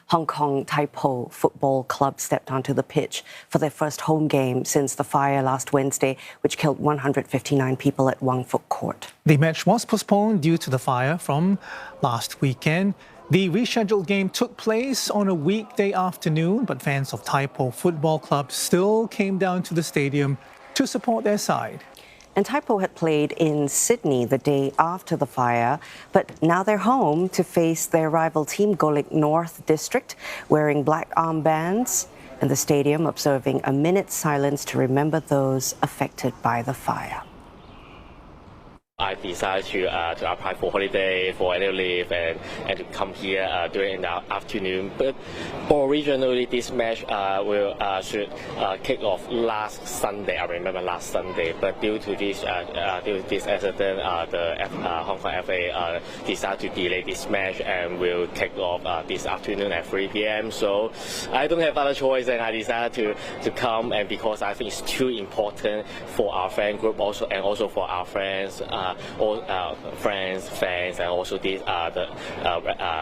Hong Kong Tai Po Football Club stepped onto the pitch for their first home game since the fire last Wednesday, which killed 159 people at Wang Fuk Court. The match was postponed due to the fire from last weekend. The rescheduled game took place on a weekday afternoon, but fans of Tai Po Football Club still came down to the stadium to support their side. And Tai Po had played in Sydney the day after the fire, but now they're home to face their rival team, Golek North District, wearing black armbands in the stadium, observing a minute's silence to remember those affected by the fire. I decided to apply for holiday, for annual leave, and to come here during the afternoon. But originally, this match should kick off last Sunday. I remember last Sunday, but due to this accident, the Hong Kong FA decided to delay this match and will kick off this afternoon at 3 p.m. So I don't have other choice, and I decided to come, and because I think it's too important for our fan group also for our friends. All friends, fans, and also the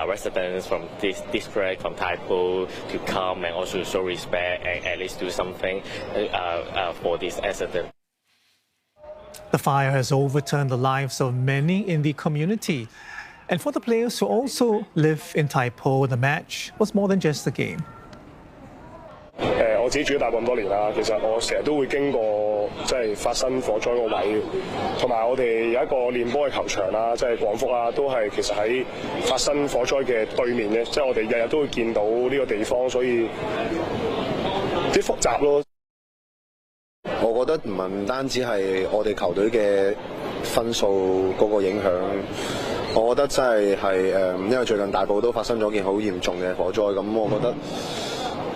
residents from this district, from Tai Po, to come and also show respect and at least do something for this accident. The fire has overturned the lives of many in the community. And for the players who also live in Tai Po, the match was more than just a game. 我自己住咗大埔咁多年啦，其實我成日都會經過即係發生火災個位，同埋我哋有一個練波嘅球場啦，即係廣福啦，都係其實喺發生火災嘅對面嘅，即係我哋日日都會見到呢個地方，所以啲複雜咯。我覺得唔單止係我哋球隊嘅分數嗰個影響，我覺得真係因為最近大埔都發生咗件好嚴重嘅火災，咁我覺得。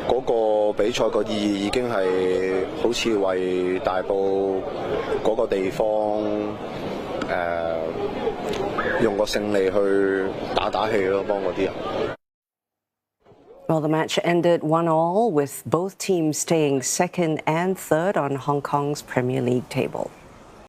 嗰個比賽個意義已經係好似為大埔嗰個地方用個勝利去打氣咯，幫嗰啲人。Well, the match ended 1-1, with both teams staying second and third on Hong Kong's Premier League table.